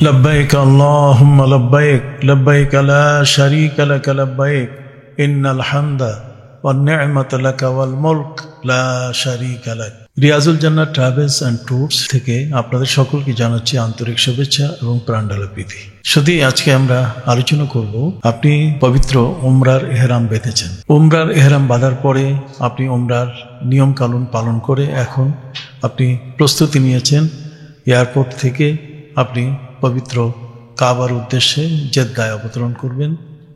लब्बैक अल्लाहुम्मा लब्बैक लब्बैक ला शरीका लक लब्बैक इन्नाल हम्दा one निअमत luck ওয়াল মুলক লা শারীকা লাক। রিয়াজুল জান্নাত ট্রাভেলস অ্যান্ড ট্যুরস থেকে আপনাদের সকলকে জানাচ্ছি আন্তরিক শুভেচ্ছা এবং প্রাণঢালা প্রীতি। শুধু আজকে আমরা আলোচনা করব, আপনি পবিত্র উমরার ইহরাম বেঁধেছেন। উমরার ইহরাম বাঁধার পরে আপনি উমরার নিয়ম কানুন পালন করে এখন আপনি প্রস্তুতি নিয়েছেন। এয়ারপোর্ট থেকে আপনি পবিত্র কাবার উদ্দেশ্যে জেদ্দায় অবতরণ করবেন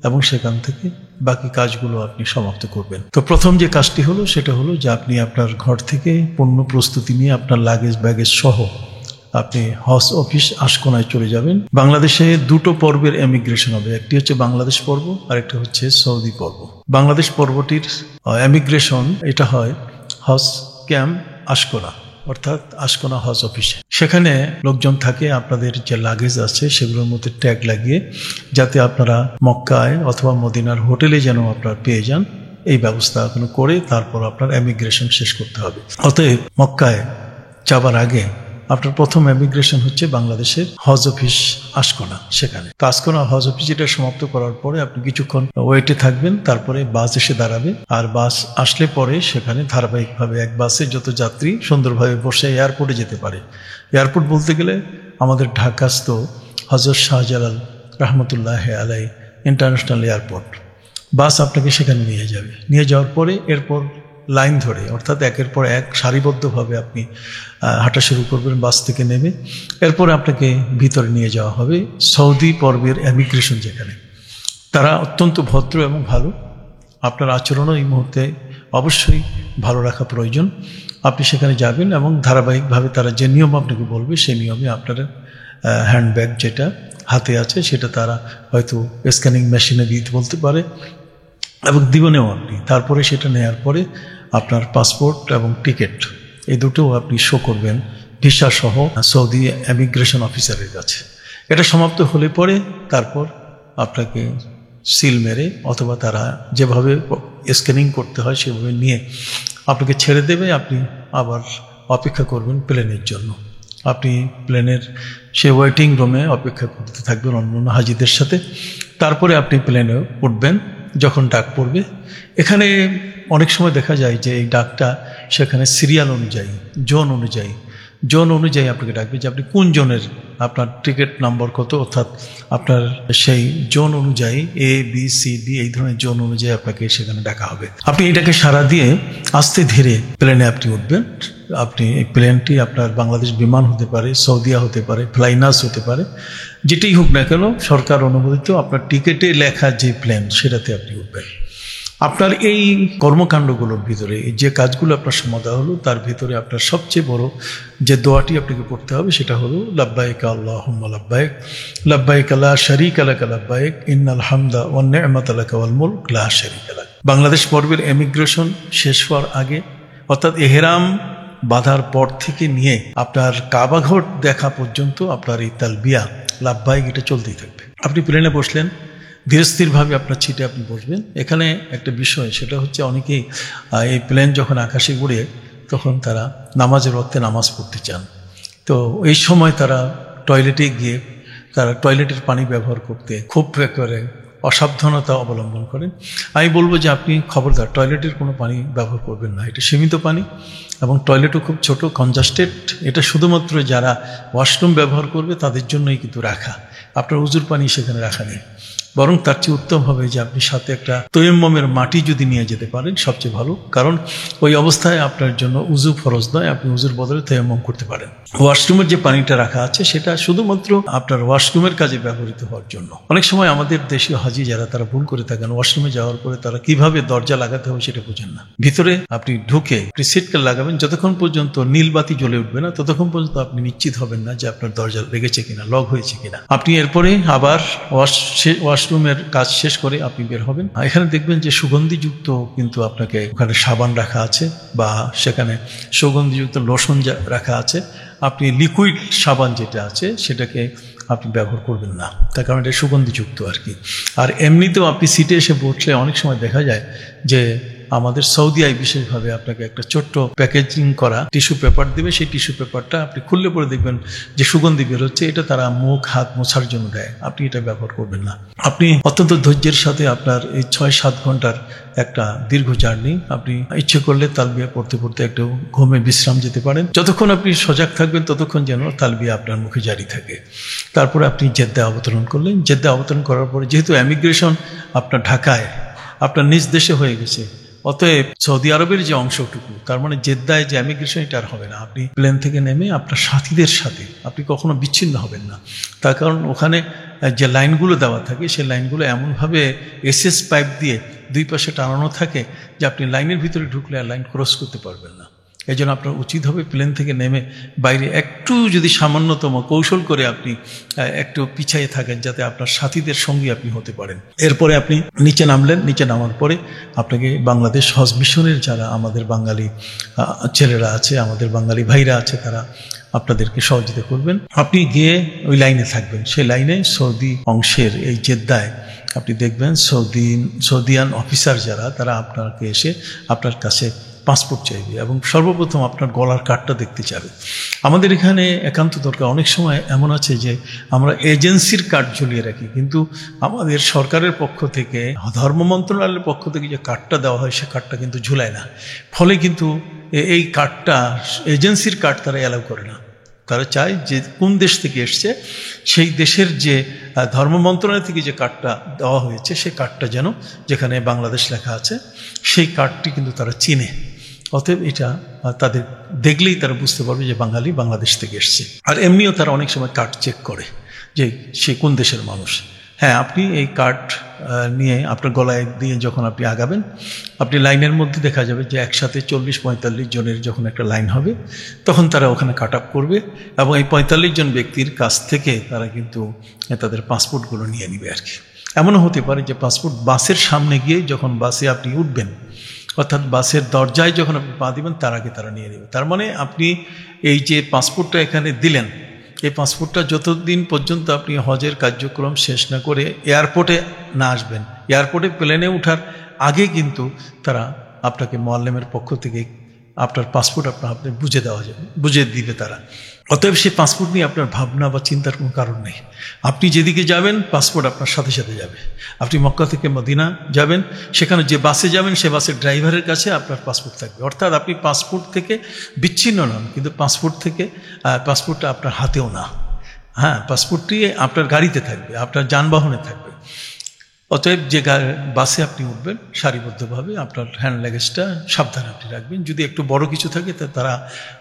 এবং সেখান থেকে বাকি কাজগুলো আপনি সমাপ্ত করবেন। তো প্রথম যে কাজটি হলো সেটা হলো যে আপনি আপনার ঘর থেকে পূর্ণ প্রস্তুতি নিয়ে আপনার লাগেজ ব্যাগেজ সহ আপনি হজ অফিস আশকোনায় চলে যাবেন। বাংলাদেশে দুটো পর্বের এমিগ্রেশন হবে, একটি হচ্ছে বাংলাদেশ পর্ব আর একটা হচ্ছে সৌদি পর্ব। বাংলাদেশ পর্বটির এমিগ্রেশন এটা হয় হজ ক্যাম্প আশকোনা, অর্থাৎ আশকোনা হজ অফিসে। সেখানে লোকজন থাকে আপনাদের যে লাগেজ আছে সেগুলোর মধ্যে ট্যাগ লাগিয়ে, যাতে আপনারা মক্কায় অথবা মদিনার হোটেলে যেন আপনারা পেয়ে যান, এই ব্যবস্থা করে তারপর আপনার এমিগ্রেশন শেষ করতে হবে। অতএব মক্কায় যাবার আগে আপনার প্রথম এমিগ্রেশন হচ্ছে বাংলাদেশের হজ অফিস আশকোনা। সেখানে আশকোনা হজ অফিস এটা সমাপ্ত করার পরে আপনি কিছুক্ষণ ওয়েটে থাকবেন, তারপরে বাস এসে দাঁড়াবে। আর বাস আসলে পরে সেখানে ধারাবাহিকভাবে এক বাসে যত যাত্রী সুন্দরভাবে বসে এয়ারপোর্টে যেতে পারে। এয়ারপোর্ট বলতে গেলে আমাদের ঢাকাস্থ হযরত শাহজালাল রহমতুল্লাহ আলাই ইন্টারন্যাশনাল এয়ারপোর্ট। বাস আপনাকে সেখানে নিয়ে যাবে। নিয়ে যাওয়ার পরে এরপর লাইন ধরে, অর্থাৎ একের পর এক সারিবদ্ধভাবে আপনি হাঁটা শুরু করবেন বাস থেকে নেমে। এরপরে আপনাকে ভিতরে নিয়ে যাওয়া হবে সৌদি পর্বের এমিগ্রেশন, যেখানে তারা অত্যন্ত ভদ্র এবং ভালো। আপনার আচরণও এই মুহূর্তে অবশ্যই ভালো রাখা প্রয়োজন। আপনি সেখানে যাবেন এবং ধারাবাহিকভাবে তারা যে নিয়ম আপনাকে বলবে সেই নিয়মে আপনার হ্যান্ডব্যাগ যেটা হাতে আছে সেটা তারা হয়তো স্ক্যানিং মেশিনে দিতে বলতে পারে এবং দিবেনও আপনি। তারপরে সেটা নেওয়ার পরে আপনার পাসপোর্ট এবং টিকিট এই দুটো আপনি শো করবেন ভিসা সহ সৌদি ইমিগ্রেশন অফিসারের কাছে। এটা সমাপ্ত হলে পরে তারপর আপনাকে সিল মেরে অথবা তারা যেভাবে স্ক্যানিং করতে হয় সেভাবে নিয়ে আপনাকে ছেড়ে দেবে। আপনি আবার অপেক্ষা করবেন প্লেনের জন্য। আপনি প্লেনের সে ওয়েটিং রুমে অপেক্ষা করতে থাকবেন অন্যান্য হাজিদের সাথে। তারপরে আপনি প্লেনে উঠবেন যখন ডাক পড়বে। এখানে অনেক সময় দেখা যায় যে এই ডাকটা সেখানে সিরিয়াল অনুযায়ী জোন অনুযায়ী আপনাকে ডাকবে, যে আপনি কোন জোনের, আপনার টিকিট নাম্বার কত, অর্থাৎ আপনার সেই জোন অনুযায়ী ABCD এই ধরনের জোন অনুযায়ী আপনাকে সেখানে ডাকা হবে। আপনি এটাকে সাড়া দিয়ে আস্তে ধীরে প্লেনে আপনি উঠবেন। আপনি এই প্লেনটি আপনার বাংলাদেশ বিমান হতে পারে, সৌদিয়া হতে পারে, ফ্লাইনাস হতে পারে, যেটাই হোক না কেন সরকার অনুমোদিত আপনার টিকিটে লেখা যে প্লেন সেটাতে আপনি উঠবেন। আপনার এই কর্মকাণ্ডগুলোর ভিতরে যে কাজগুলো আপনার সমাধা হলো তার ভিতরে আপনার সবচেয়ে বড় যে দোয়াটি আপনাকে পড়তে হবে সেটা হলো লব্বাইক আল্লাহুম্মা লব্বাইক লব্বাইক লা শারীকা লাক লব্বাইক ইন্নাল হামদা ওয়ান নি'মাতা লাক ওয়াল মুলক লা শারীকা লাক। বাংলাদেশ পর্বের এমিগ্রেশন শেষ হওয়ার আগে, অর্থাৎ ইহরাম বাঁধার পর থেকে নিয়ে আপনার কাবাঘর দেখা পর্যন্ত আপনার এই তালবিয়া লাব্বাইক এটা চলতেই থাকবে। আপনি প্লেনে বসলেন, ধীরস্থিরভাবে আপনার সিটে আপনি বসবেন। এখানে একটা বিষয় সেটা হচ্ছে অনেকেই এই প্লেন যখন আকাশে উড়ে তখন তারা নামাজের ওয়াক্তে নামাজ পড়তে চান। তো এই সময় তারা টয়লেটে গিয়ে তারা টয়লেটের পানি ব্যবহার করতে খুব একেবারে অসাবধানতা অবলম্বন করেন। আমি বলবো যে আপনি খবরদার টয়লেটের কোনো পানি ব্যবহার করবেন না। এটা সীমিত পানি এবং টয়লেটও খুব ছোট, কনজাস্টেড। এটা শুধুমাত্র যারা ওয়াশরুম ব্যবহার করবে তাদের জন্যই কিন্তু রাখা। আপনার উজুর পানি সেখানে রাখা নেই। বরং তার চেয়ে উত্তম হবে যে আপনি সাথে একটা তৈয়ম্মমের মাটি যদি নিয়ে যেতে পারেন সবচেয়ে ভালো, কারণ ওই অবস্থায় আপনার জন্য উজু ফরজ নয়, আপনি উজুর বদলে তৈয়ম্মম করতে পারেন। ওয়াশরুমের যে পানিটা রাখা আছে সেটা শুধুমাত্র আপনার ওয়াশরুমের কাজে ব্যবহৃত হওয়ার জন্য। অনেক সময় আমাদের দেশীয় হাজি যারা তারা ভুল করে থাকেন, ওয়াশরুমে যাওয়ার পরে তারা কিভাবে দরজা লাগাতে হবে সেটা বোঝেন না। ভিতরে আপনি ঢুকে সিটকে লাগাবেন, যতক্ষণ পর্যন্ত নীল বাতি জ্বলে উঠবে না ততক্ষণ পর্যন্ত আপনি নিশ্চিত হবেন না যে আপনার দরজা লেগেছে কিনা, লক হয়েছে কিনা। আপনি এরপরে আবার ওয়াশরুমের কাজ শেষ করে আপনি বের হবেন। এখানে দেখবেন যে সুগন্ধিযুক্ত কিন্তু আপনাকে ওখানে সাবান রাখা আছে বা সেখানে সুগন্ধিযুক্ত লোশন রাখা আছে। আপনি লিকুইড সাবান যেটা আছে সেটাকে আপনি ব্যবহার করবেন না, তার কারণ এটা সুগন্ধিযুক্ত আর কি। আর এমনিতেও আপনি সিটে এসে বসলে অনেক সময় দেখা যায় যে আমাদের সৌদি আই বিশেষভাবে আপনাকে একটা ছোট্ট প্যাকেজিং করা টিস্যু পেপার দেবে। সেই টিস্যু পেপারটা আপনি খুললে পরে দেখবেন যে সুগন্ধি বের হচ্ছে, এটা তারা মুখ হাত মোছার জন্য দেয়। আপনি এটা ব্যবহার করবেন না। আপনি অত্যন্ত ধৈর্যের সাথে আপনার এই 6-7 ঘন্টার একটা দীর্ঘ জার্নি, আপনি ইচ্ছে করলে তালবিয়া পড়তে পড়তে একটু ঘুমে বিশ্রাম যেতে পারেন। যতক্ষণ আপনি সজাগ থাকবেন ততক্ষণ যেন তালবিয়া আপনার মুখে জারি থাকে। তারপরে আপনি জেদ্দায় অবতরণ করলেন। জেদ্দায় অবতরণ করার পরে যেহেতু ইমিগ্রেশন আপনার ঢাকায়, আপনার নিজ দেশে হয়ে গেছে, অতএব সৌদি আরবের যে অংশটুকু, তার মানে জেদ্দায় যে ইমিগ্রেশন, এটা আর হবে না। আপনি প্লেন থেকে নেমে আপনার সাথীদের সাথে আপনি কখনো বিচ্ছিন্ন হবেন না। তার কারণ ওখানে যে লাইনগুলো দেওয়া থাকে, সেই লাইনগুলো এমনভাবে এসএস পাইপ দিয়ে দুই পাশে টানানো থাকে যে আপনি লাইনের ভিতরে ঢুকলে আর লাইন ক্রস করতে পারবেন না। এই জন্য আপনার উচিত হবে প্লেন থেকে নেমে বাইরে একটু যদি সামান্যতম কৌশল করে আপনি একটু পিছিয়ে থাকেন, যাতে আপনার সাথীদের সঙ্গী আপনি হতে পারেন। এরপরে আপনি নিচে নামলেন। নিচে নামার পরে আপনাকে বাংলাদেশ হজ মিশনের যারা আমাদের বাঙালি ছেলেরা আছে, আমাদের বাঙালি ভাইরা আছে, তারা আপনাদেরকে সহযোগিতা করবেন। আপনি গিয়ে ওই লাইনে থাকবেন। সেই লাইনে সৌদি অংশের এই জেদ্দায় আপনি দেখবেন সৌদিয়ান অফিসার যারা, তারা আপনাকে এসে আপনার কাছে পাসপোর্ট চাইবে এবং সর্বপ্রথম আপনার গলার কার্ডটা দেখতে চাবে। আমাদের এখানে একান্ত দরকার। অনেক সময় এমন আছে যে আমরা এজেন্সির কার্ড ঝুলিয়ে রাখি, কিন্তু আমাদের সরকারের পক্ষ থেকে, ধর্ম মন্ত্রণালয়ের পক্ষ থেকে যে কার্ডটা দেওয়া হয়, সে কার্ডটা কিন্তু ঝুলায় না। ফলে কিন্তু এই কার্ডটা, এজেন্সির কার্ড তারা অ্যালাউ করে না। তারা চায় যে কোন দেশ থেকে এসছে, সেই দেশের যে ধর্ম মন্ত্রণালয় থেকে যে কার্ডটা দেওয়া হয়েছে, সেই কার্ডটা যেন, যেখানে বাংলাদেশ লেখা আছে, সেই কার্ডটি কিন্তু তারা চিনে। অতএব এটা তাদের দেখলেই তারা বুঝতে পারবে যে বাঙালি বাংলাদেশ থেকে এসছে। আর এমনিও তারা অনেক সময় কার্ড চেক করে যে সে কোন দেশের মানুষ। হ্যাঁ, আপনি এই কার্ড নিয়ে আপনার গলায় দিয়ে যখন আপনি আগাবেন, আপনি লাইনের মধ্যে দেখা যাবে যে একসাথে 40-45 জনের যখন একটা লাইন হবে, তখন তারা ওখানে কাট আপ করবে এবং এই 45 জন ব্যক্তির কাছ থেকে তারা কিন্তু তাদের পাসপোর্টগুলো নিয়ে নেবে আর কি। এমনও হতে পারে যে পাসপোর্ট বাসের সামনে গিয়ে, যখন বাসে আপনি উঠবেন, অর্থাৎ বাসের দরজায় যখন আপনি পা দিবেন, তার আগে তারা নিয়ে নেবে। তার মানে আপনি এই যে পাসপোর্টটা এখানে দিলেন, এই পাসপোর্টটা যতদিন পর্যন্ত আপনি হজের কার্যক্রম শেষ না করে এয়ারপোর্টে না আসবেন, এয়ারপোর্টে প্লেনে ওঠার আগে কিন্তু তারা আপনাকে মোয়াল্লেমের পক্ষ থেকে আপনার পাসপোর্ট আপনি বুঝে দিবে তারা। অতএব সেই পাসপোর্ট নিয়ে আপনার ভাবনা বা চিন্তার কোনো কারণ নেই। আপনি যেদিকে যাবেন, পাসপোর্ট আপনার সাথে সাথে যাবে। আপনি মক্কা থেকে মদিনা যাবেন, সেখানে যে বাসে যাবেন, সে বাসের ড্রাইভারের কাছে আপনার পাসপোর্ট থাকবে। অর্থাৎ আপনি পাসপোর্ট থেকে বিচ্ছিন্ন নন, কিন্তু পাসপোর্টটা আপনার হাতেও না। হ্যাঁ, পাসপোর্টটি আপনার গাড়িতে থাকবে, আপনার যানবাহনে থাকবে। অতএব যে বাসে আপনি উঠবেন, সারিবদ্ধভাবে আপনার হ্যান্ড লাগেজটা সাবধানে আপনি রাখবেন। যদি একটু বড় কিছু থাকে, তারা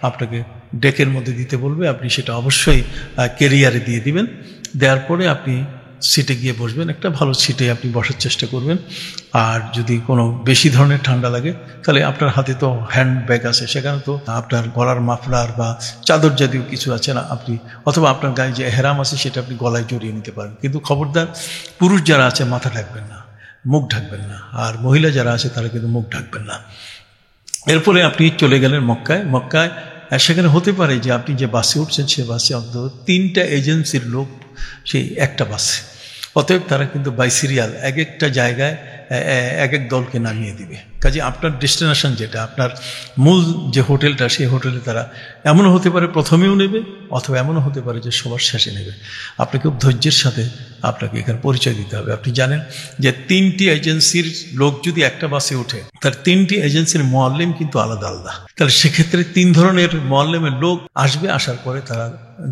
আপনাকে ডেকের মধ্যে দিতে বলবে, আপনি সেটা অবশ্যই ক্যারিয়ারে দিয়ে দিবেন। দেওয়ার পরে আপনি সিটে গিয়ে বসবেন। একটা ভালো সিটে আপনি বসার চেষ্টা করবেন। আর যদি কোনো বেশি ধরনের ঠান্ডা লাগে, তাহলে আপনার হাতে তো হ্যান্ড ব্যাগ আছে, সেখানে তো আপনার গলার মাফলার বা চাদর জাতীয় কিছু আছে না, আপনি, অথবা আপনার গায়ে যে এহরাম আছে সেটা আপনি গলায় জড়িয়ে নিতে পারেন। কিন্তু খবরদার, পুরুষ যারা আছে মাথা ঢাকবেন না, মুখ ঢাকবেন না, আর মহিলা যারা আছে তারা কিন্তু মুখ ঢাকবেন না। এরপরে আপনি চলে গেলেন মক্কায়। সেখানে হতে পারে যে আপনি যে বাসে উঠছেন, সে বাসে অন্তত 3টা এজেন্সির লোক সেই একটা বাসে। অতএব তারা কিন্তু বাই সিরিয়াল এক একটা জায়গায় এক এক দলকে নামিয়ে দিবে। কাজে আপনার ডেস্টিনেশন যেটা, আপনার মূল যে হোটেলটা, সেই হোটেলে তারা এমনও হতে পারে প্রথমেও নেবে, অথবা এমনও হতে পারে যে সবার শেষে নেবে। আপনাকে খুব ধৈর্যের সাথে আপনাকে এখানে পরিচয় দিতে হবে। আপনি জানেন যে 3টি এজেন্সির লোক যদি একটা বাসে ওঠে, তার 3টি এজেন্সির মোয়াল্লিম কিন্তু আলাদা আলাদা। তাহলে সেক্ষেত্রে 3 ধরনের মোয়াল্লিমের লোক আসবে। আসার পরে তারা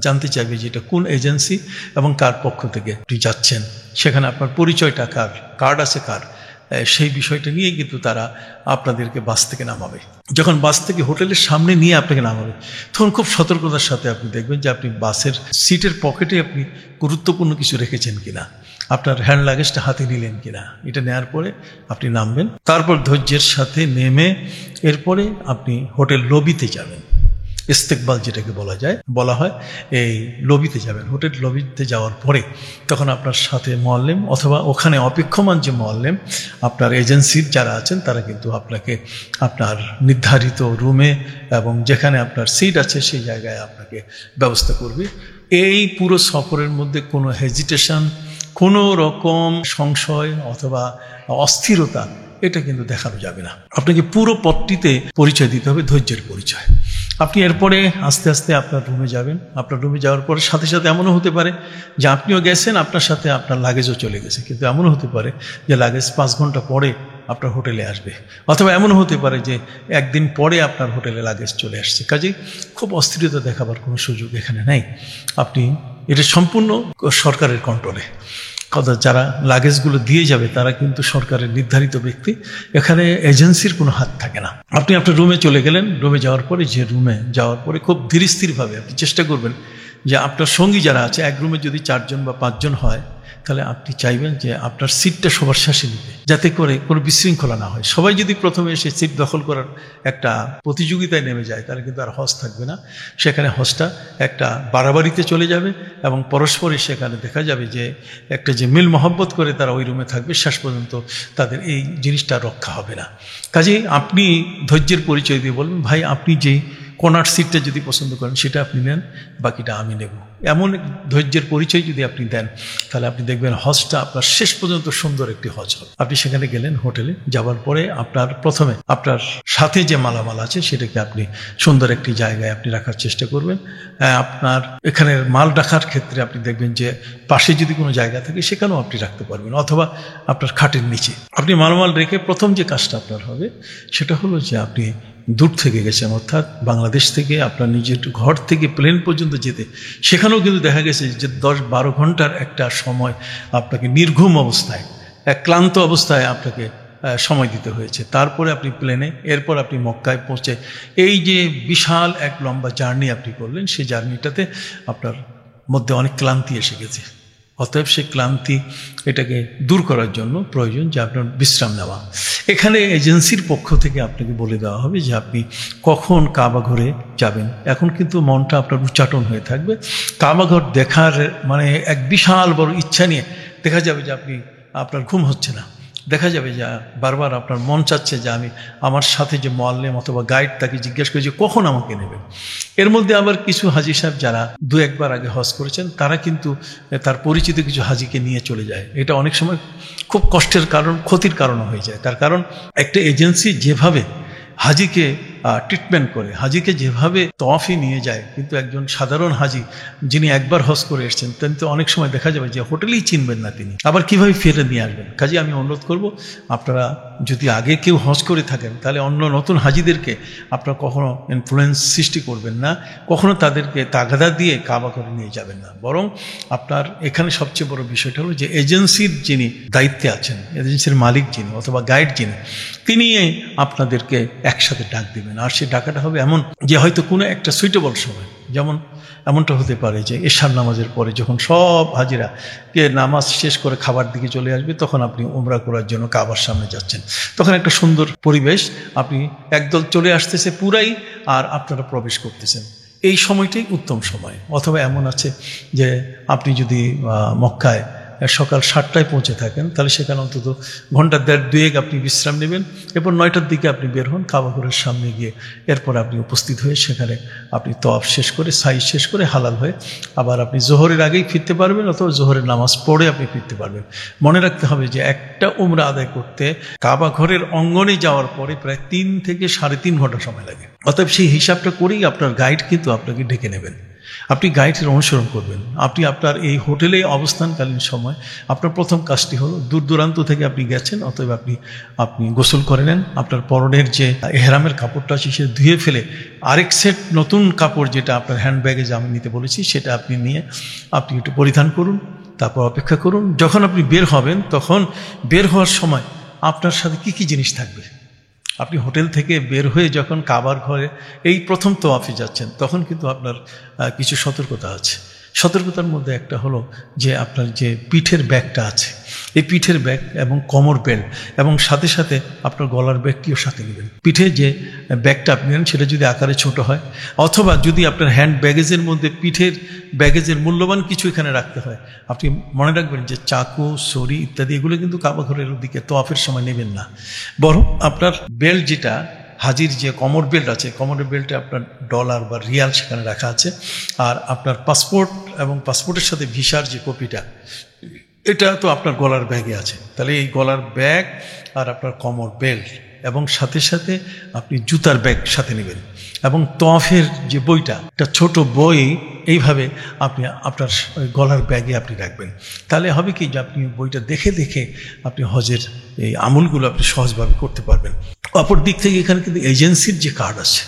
জানতে চাইবে যে এটা কোন এজেন্সি এবং কার পক্ষ থেকে আপনি যাচ্ছেন। সেখানে আপনার পরিচয়টা কার, কার্ড আছে কার, সেই বিষয়টা নিয়ে কিন্তু তারা আপনাদেরকে বাস থেকে নামাবে। যখন বাস থেকে হোটেলের সামনে নিয়ে আপনাকে নামাবে, তখন খুব সতর্কতার সাথে আপনি দেখবেন যে আপনি বাসের সিটের পকেটে আপনি গুরুত্বপূর্ণ কিছু রেখেছেন কিনা, আপনার হ্যান্ড লাগেজটা হাতে নিলেন কিনা। এটা নেওয়ার পরে আপনি নামবেন। তারপর ধৈর্যের সাথে নেমে এরপরে আপনি হোটেল লবিতে যাবেন। ইস্তেকবাল যেটাকে বলা হয়, এই লবিতে যাবেন। হোটেল লবিতে যাওয়ার পরে তখন আপনার সাথে মোয়াল্লেম অথবা ওখানে অপেক্ষমান যে মোয়াল্লেম, আপনার এজেন্সির যারা আছেন, তারা কিন্তু আপনাকে আপনার নির্ধারিত রুমে এবং যেখানে আপনার সিট আছে সেই জায়গায় আপনাকে ব্যবস্থা করবে। এই পুরো সফরের মধ্যে কোনো হেজিটেশন, কোনো রকম সংশয় অথবা অস্থিরতা এটা কিন্তু দেখানো যাবে না। আপনাকে পুরো পথটিতে পরিচয় দিতে হবে, ধৈর্যের পরিচয়। আপনি এরপরে আস্তে আস্তে আপনার রুমে যাবেন। আপনার রুমে যাওয়ার পরে সাথে সাথে এমনও হতে পারে যে আপনিও গেছেন, আপনার সাথে আপনার লাগেজও চলে গেছে, কিন্তু এমনও হতে পারে যে লাগেজ 5 ঘন্টা পরে আপনার হোটেলে আসবে, অথবা এমনও হতে পারে যে একদিন পরে আপনার হোটেলে লাগেজ চলে আসছে। কাজেই খুব অস্থিরতা দেখাবার কোনো সুযোগ এখানে নেই। আপনি এটা সম্পূর্ণ সরকারের কন্ট্রোলে। কথা যারা লাগেজগুলো দিয়ে যাবে তারা কিন্তু সরকারের নির্ধারিত ব্যক্তি, এখানে এজেন্সির কোনো হাত থাকে না। আপনি আপনার রুমে চলে গেলেন। রুমে যাওয়ার পরে রুমে যাওয়ার পরে খুব ধীরস্থিরভাবে আপনি চেষ্টা করবেন যে আপনার সঙ্গী যারা আছে, এক রুমে যদি 4 জন বা 5 জন হয়, তাহলে আপনি চাইবেন যে আপনার সিটটা সবার শেষে নিতে, যাতে করে কোনো বিশৃঙ্খলা না হয়। সবাই যদি প্রথমে এসে সিট দখল করার একটা প্রতিযোগিতায় নেমে যায়, তাহলে কিন্তু আর হজ থাকবে না। সেখানে হজটা একটা বাড়াবাড়িতে চলে যাবে এবং পরস্পরই সেখানে দেখা যাবে যে একটা যে মিল মহব্বত করে তারা ওই রুমে থাকবে, শেষ পর্যন্ত তাদের এই জিনিসটা রক্ষা হবে না। কাজেই আপনি ধৈর্যের পরিচয় দিয়ে বলবেন, ভাই আপনি যে কোনার সিটটা যদি পছন্দ করেন সেটা আপনি নেন, বাকিটা আমি নেব। এমন ধৈর্যের পরিচয় যদি আপনি দেন, তাহলে আপনি দেখবেন হজটা আপনার শেষ পর্যন্ত সুন্দর একটি হজ হবে। আপনি সেখানে গেলেন, হোটেলে যাওয়ার পরে আপনার প্রথমে আপনার সাথে যে মালামাল আছে সেটাকে আপনি সুন্দর একটি জায়গায় আপনি রাখার চেষ্টা করবেন। আপনার এখানে মাল রাখার ক্ষেত্রে আপনি দেখবেন যে পাশে যদি কোনো জায়গা থাকে সেখানেও আপনি রাখতে পারবেন, অথবা আপনার খাটের নিচে আপনি মালামাল রেখে প্রথম যে কাজটা আপনার হবে সেটা হলো যে আপনি দূর থেকে গেছেন, অর্থাৎ বাংলাদেশ থেকে আপনার নিজের ঘর থেকে প্লেন পর্যন্ত যেতে, সেখানেও কিন্তু দেখা গেছে যে 10-12 ঘন্টার একটা সময় আপনাকে নির্ঘুম অবস্থায়, ক্লান্ত অবস্থায় আপনাকে সময় দিতে হয়েছে। তারপরে আপনি প্লেনে, এরপর আপনি মক্কায় পৌঁছে এই যে বিশাল এক লম্বা জার্নি আপনি করলেন, সেই জার্নিটাতে আপনার মধ্যে অনেক ক্লান্তি এসে গেছে। অতএব সেই ক্লান্তি এটাকে দূর করার জন্য প্রয়োজন যে আপনার বিশ্রাম নেওয়া। এখানে এজেন্সির পক্ষ থেকে আপনাকে বলে দেওয়া হবে যে আপনি কখন কাবা ঘরে যাবেন। এখন কিন্তু মনটা আপনার উচ্চাটন হয়ে থাকবে। কাবা ঘর দেখার মানে এক বিশাল বড় ইচ্ছা নিয়ে দেখা যাবে যে আপনার ঘুম হচ্ছে না। দেখা যাবে যে বারবার আপনার মন চাচ্ছে যে আমি আমার সাথে যে মুআল্লিম অথবা গাইড, তাকে জিজ্ঞেস করি যে কখন আমাকে নেবেন। এর মধ্যে আবার কিছু হাজি সাহেব যারা 2-1 বার আগে হজ করেছেন, তারা কিন্তু তার পরিচিত কিছু হাজিকে নিয়ে চলে যায়। এটা অনেক সময় খুব কষ্টের কারণ, ক্ষতির কারণ হয়ে যায়। তার কারণ একটা এজেন্সি যেভাবে হাজিকে ট্রিটমেন্ট করে, হাজিকে যেভাবে তওয়াফে নিয়ে যায়, কিন্তু একজন সাধারণ হাজি যিনি একবার হজ করে এসেছেন, কিন্তু অনেক সময় দেখা যাবে যে হোটেলেই চিনবেন না তিনি, আবার কিভাবে ফিরে নিয়ে আসবেন। কাজে আমি অনুরোধ করব, আপনারা যদি আগে কেউ হজ করে থাকেন, তাহলে অন্য নতুন হাজিদেরকে আপনারা কখনো ইনফ্লুয়েন্স সৃষ্টি করবেন না, কখনো তাদেরকে তাগাদা দিয়ে কাবা করে নিয়ে যাবেন না। বরং আপনার এখানে সবচেয়ে বড় বিষয়টা হলো যে এজেন্সির যিনি দায়িত্বে আছেন, এজেন্সির মালিক যিনি অথবা গাইড যিনি, তিনি আপনাদেরকে একসাথে ডাক দেবেন। আর সেই ডাকাটা হবে এমন যে হয়তো কোনো একটা সুইটেবল সময়, যেমন এমনটা হতে পারে যে এশার নামাজের পরে যখন সব হাজিরা কে নামাজ শেষ করে খাবার দিকে চলে আসবে, তখন আপনি উমরা করার জন্য কাবার সামনে যাচ্ছেন, তখন একটা সুন্দর পরিবেশ, আপনি একদল চলে আসতেছে পুরাই, আর আপনারা প্রবেশ করতেছেন, এই সময়টাই উত্তম সময়। অথবা এমন আছে যে আপনি যদি মক্কায় সকাল 7টায় পৌঁছে থাকেন, তাহলে সেখানে অন্তত ঘন্টা 1.5-2 আপনি বিশ্রাম নেবেন, এরপর 9টার দিকে আপনি বের হন কাবা ঘরের সামনে গিয়ে, এরপর আপনি উপস্থিত হয়ে সেখানে আপনি তওয়াফ শেষ করে, সাই শেষ করে, হালাল হয়ে আবার আপনি জোহরের আগেই ফিরতে পারবেন, অথবা জোহরের নামাজ পড়ে আপনি ফিরতে পারবেন। মনে রাখতে হবে যে একটা উমরা আদায় করতে কাবা ঘরের অঙ্গনে যাওয়ার পরে প্রায় 3 থেকে 3.5 ঘন্টা সময় লাগে। অতএব সেই হিসাবটা করেই আপনার গাইড কিন্তু আপনাকে ডেকে নেবেন, আপনি গাইডের অনুসরণ করবেন। আপনি আপনার এই হোটেলে অবস্থানকালীন সময় আপনার প্রথম কাজটি হলো, দূর দূরান্ত থেকে আপনি গেছেন, অতএব আপনি গোসল করে নেন, আপনার পরনের যে এহরামের কাপড়টা আছে সেটা ধুয়ে ফেলে আরেক সেট নতুন কাপড়, যেটা আপনার হ্যান্ড ব্যাগেজ আমি নিতে বলেছি, সেটা আপনি নিয়ে আপনি একটু পরিধান করুন, তারপর অপেক্ষা করুন। যখন আপনি বের হবেন, তখন বের হওয়ার সময় আপনার সাথে কি কি জিনিস থাকবে। আপনি হোটেল থেকে বের হয়ে যখন কাবার ঘরে এই প্রথম তওয়াফে যাচ্ছেন, তখন কিন্তু আপনার কিছু সতর্কতা আছে। সতর্কতার মধ্যে একটা হলো যে আপনার যে পিঠের ব্যাগটা আছে, এই পিঠের ব্যাগ এবং কোমর বেল্ট, এবং সাথে সাথে আপনার গলার ব্যাগটিও সাথে নেবেন। পিঠে যে ব্যাগটা আপনি নেন সেটা যদি আকারে ছোট হয়, অথবা যদি আপনার হ্যান্ড ব্যাগেজের মধ্যে পিঠের ব্যাগেজের মূল্যবান কিছু এখানে রাখতে হয়, আপনি মনে রাখবেন যে চাকু, ছড়ি ইত্যাদি এগুলো কিন্তু কাবা ঘরের দিকে তওয়াফের সময় নেবেন না। বরং আপনার বেল্ট, যেটা হাজির যে কোমর বেল্ট আছে, কোমরের বেল্টে আপনার ডলার বা রিয়াল সেখানে রাখা আছে, আর আপনার পাসপোর্ট এবং পাসপোর্টের সাথে ভিসার যে কপিটা, এটা তো আপনার গলার ব্যাগে আছে, তাহলে এই গলার ব্যাগ আর আপনার কোমর বেল্ট এবং সাথে সাথে আপনি জুতার ব্যাগ সাথে নেবেন, এবং তওয়াফের যে বইটা, একটা ছোট বই এইভাবে আপনি আপনার গলার ব্যাগে আপনি রাখবেন। তাহলে হবে কি যে আপনি বইটা দেখে দেখে আপনি হজের এই আমলগুলো আপনি সহজভাবে করতে পারবেন। অপর দিক থেকে এখানে কিন্তু এজেন্সির যে কার্ড আছে,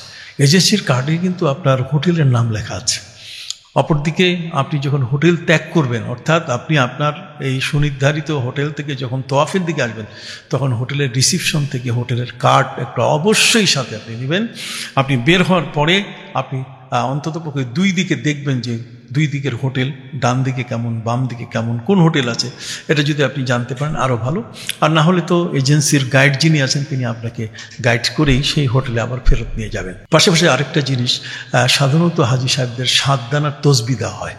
এজেন্সির কার্ডে কিন্তু আপনার হোটেলের নাম লেখা আছে। অপরদিকে আপনি যখন হোটেল ত্যাগ করবেন, অর্থাৎ আপনি আপনার এই সুনির্ধারিত হোটেল থেকে যখন তওয়াফের দিকে আসবেন, তখন হোটেলের রিসিপশন থেকে হোটেলের কার্ড একটা অবশ্যই সাথে আপনি নেবেন। আপনি বের হওয়ার পরে আপনি অন্ততপক্ষে দুই দিকে দেখবেন যে দুই দিকের হোটেল, ডান দিকে কেমন, বাম দিকে কেমন, কোন হোটেল আছে, এটা যদি আপনি জানতে পারেন আরও ভালো। আর না হলে তো এজেন্সির গাইড যিনি আছেন তিনি আপনাকে গাইড করেই সেই হোটেলে আবার ফেরত নিয়ে যাবেন। পাশাপাশি আরেকটা জিনিস, সাধারণত হাজি সাহেবদের 7 দানার তসবি দেওয়া হয়।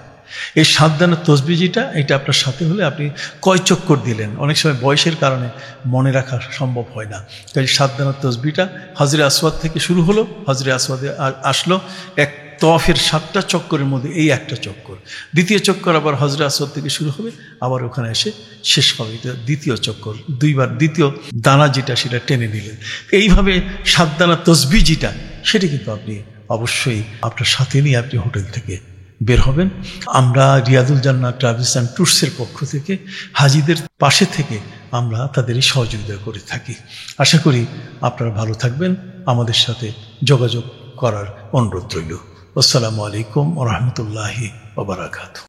এই 7 দানার তসবি যেটা, এটা আপনার সাথে হলে আপনি কয় চক্কর দিলেন, অনেক সময় বয়সের কারণে মনে রাখা সম্ভব হয় না। তাই 7 দানার তসবিটা হজরে আসওয়াদ থেকে শুরু হলো, হজরে আসওয়াদে আসলো, এক তওয়াফের 7টা চক্করের মধ্যে এই একটা চক্কর, দ্বিতীয় চক্কর আবার হজরে আসওয়াদ থেকে শুরু হবে, আবার ওখানে এসে শেষ হবে, এটা দ্বিতীয় চক্কর, দুইবার দ্বিতীয় দানা যেটা সেটা টেনে নিলেন। এইভাবে 7 দানা তসবি যেটা, সেটা কিন্তু আপনি অবশ্যই আপনার সাথে নিয়ে আপনি হোটেল থেকে বের হবেন। আমরা রিয়াদুল জান্নাহ ট্রাভেলস অ্যান্ড ট্যুরসের পক্ষ থেকে হাজিদের পাশে থেকে আমরা তাদেরই সহযোগিতা করে থাকি। আশা করি আপনারা ভালো থাকবেন, আমাদের সাথে যোগাযোগ করার অনুরোধ রইল। আসসালামু আলাইকুম ওয়া রাহমাতুল্লাহি ওয়া বারাকাতুহু।